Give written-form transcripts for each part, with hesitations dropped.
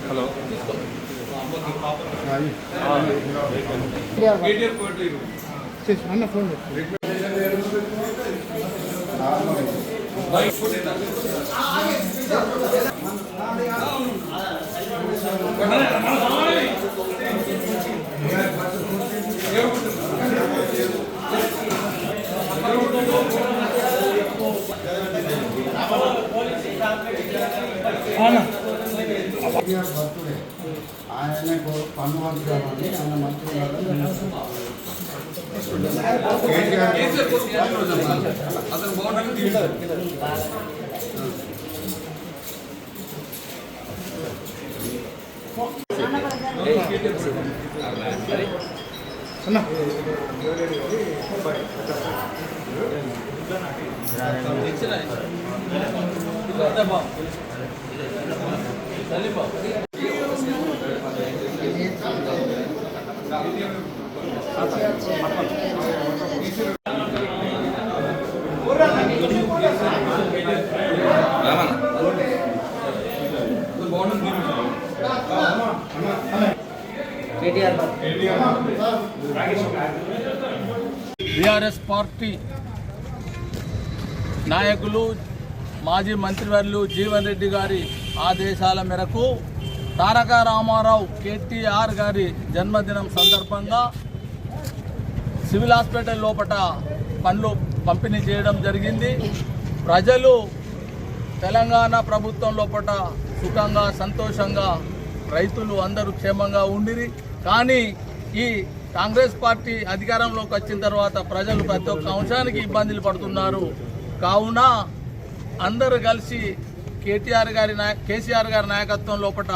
Hello అన్న phone ఆయనకు పన్ను వంచుకోవాలని ఆయన మంత్రులు అసలు బాగుంటుంది బీఆర్ఎస్ పార్టీ నాయకులు మాజీ మంత్రివర్యులు జీవన్ రెడ్డి గారి ఆదేశాల మేరకు తారక రామారావు కేటీఆర్ గారి జన్మదినం సందర్భంగా సివిల్ హాస్పిటల్ లోపల పండ్లు పంపిణీ చేయడం జరిగింది. ప్రజలు తెలంగాణ ప్రభుత్వం లోపల సుఖంగా సంతోషంగా రైతులు అందరూ క్షేమంగా ఉండిరి. కానీ ఈ కాంగ్రెస్ పార్టీ అధికారంలోకి వచ్చిన తర్వాత ప్రజలు ప్రతి ఒక్క అంశానికి ఇబ్బందులు పడుతున్నారు. కావున అందరూ కలిసి కేసీఆర్ గారి నాయకత్వం లోపల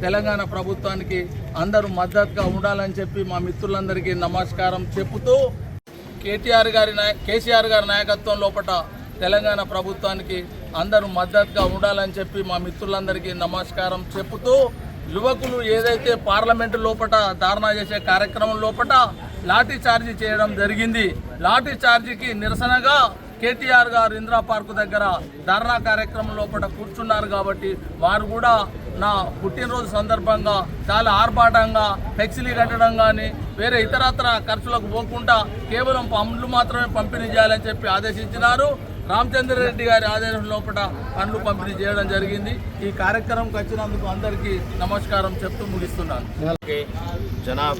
తెలంగాణ ప్రభుత్వానికి అందరూ మద్దతుగా ఉండాలని చెప్పి మా మిత్రులందరికీ నమస్కారం చెబుతూ కేసీఆర్ గారి నాయకత్వం లోపల తెలంగాణ ప్రభుత్వానికి అందరూ మద్దతుగా ఉండాలని చెప్పి మా మిత్రులందరికీ నమస్కారం చెబుతూ యువకులు ఏదైతే పార్లమెంటు లోపల ధారణా చేసే కార్యక్రమం లోపల లాఠీ చార్జీ చేయడం జరిగింది. లాఠీ చార్జీకి నిరసనగా కేటీఆర్ గారు ఇందిరా పార్కు దగ్గర ధర్నా కార్యక్రమం లోపల కూర్చున్నారు. కాబట్టి వారు కూడా నా పుట్టినరోజు సందర్భంగా చాలా ఆర్భాటంగా ఫ్లెక్సీలు కట్టడం కానీ వేరే ఇతరత్ర ఖర్చులకు పోకుండా కేవలం పండ్లు మాత్రమే పంపిణీ చేయాలని చెప్పి ఆదేశించినారు. రామచంద్ర రెడ్డి గారి ఆదేశం లోపల పండ్లు పంపిణీ చేయడం జరిగింది. ఈ కార్యక్రమంకి వచ్చినందుకు అందరికీ నమస్కారం చెప్తూ ముగిస్తున్నాను. जनाब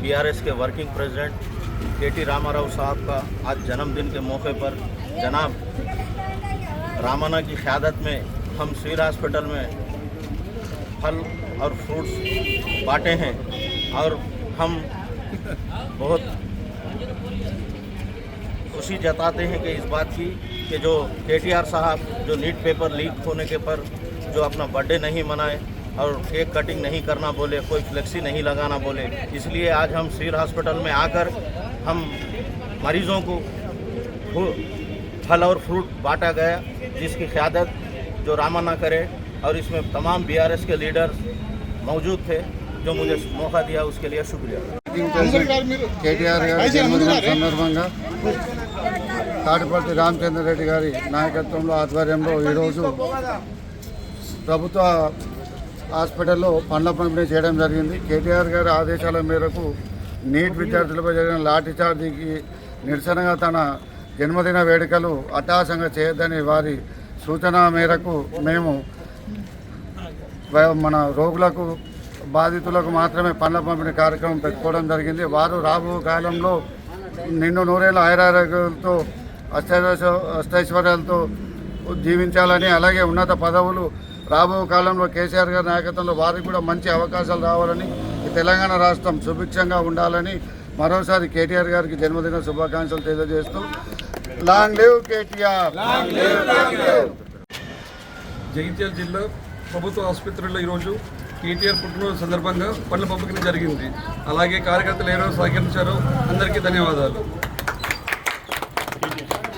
बीआरएस के वर्किंग प्रेसिडेंट केटी रामाराव साहब का आज जन्मदिन के मौके पर जनाब रामाना की क़यादत में हम सिविल हॉस्पिटल में फल और फ्रूट्स बांटे हैं और हम बहुत खुशी जताते हैं कि इस बात की कि जो केटीआर साहब जो नीट पेपर लीक होने के पर जो अपना बर्थडे नहीं मनाए और केक कटिंग नहीं करना बोले, कोई फ्लेक्सी नहीं लगाना बोले, इसलिए आज हम सिविल हॉस्पिटल में आकर हम मरीज़ों को फल और फ्रूट बांटा गया, जिसकी क़यादत जो रामाना करे और इसमें तमाम बीआरएस के लीडर्स मौजूद थे। जो मुझे मौका दिया उसके लिए शुक्रिया। కేటీఆర్ గారి జన్మదినం సందర్భంగా తాడిపర్తి రామచంద్ర రెడ్డి గారి నాయకత్వంలో ఆధ్వర్యంలో ఈరోజు ప్రభుత్వ హాస్పిటల్లో పండ్ల పంపిణీ చేయడం జరిగింది. కేటీఆర్ గారి ఆదేశాల మేరకు నీట్ విద్యార్థులపై జరిగిన లాఠీచార్జీకి నిరసనగా తన జన్మదిన వేడుకలు అట్టహాసంగా చేయొద్దని వారి సూచన మేరకు మేము మన రోగులకు బాధితులకు మాత్రమే పండ్ల పంపిణీ కార్యక్రమం పెట్టుకోవడం జరిగింది. వారు రాబో కాలంలో నిన్ను నూరేళ్ళ ఆయురారోగ్యాలతో అష్టైశ్వర్యాలతో జీవించాలని, అలాగే ఉన్నత పదవులు రాబో కాలంలో కేసీఆర్ గారి నాయకత్వంలో వారికి కూడా మంచి అవకాశాలు రావాలని, ఈ తెలంగాణ రాష్ట్రం సుభిక్షంగా ఉండాలని మరోసారి కేటీఆర్ గారికి జన్మదిన శుభాకాంక్షలు తెలియజేస్తూ లాంగ్ లివ్ కేటీఆర్. జగిత్యాల జిల్లా ప్రభుత్వ ఆసుపత్రిలో ఈరోజు కేటీఆర్ పుట్టినరోజు సందర్భంగా పండ్ల పంపిణీ జరిగింది. అలాగే కార్యకర్తలు ఏ రోజు సహకరించారో అందరికీ ధన్యవాదాలు.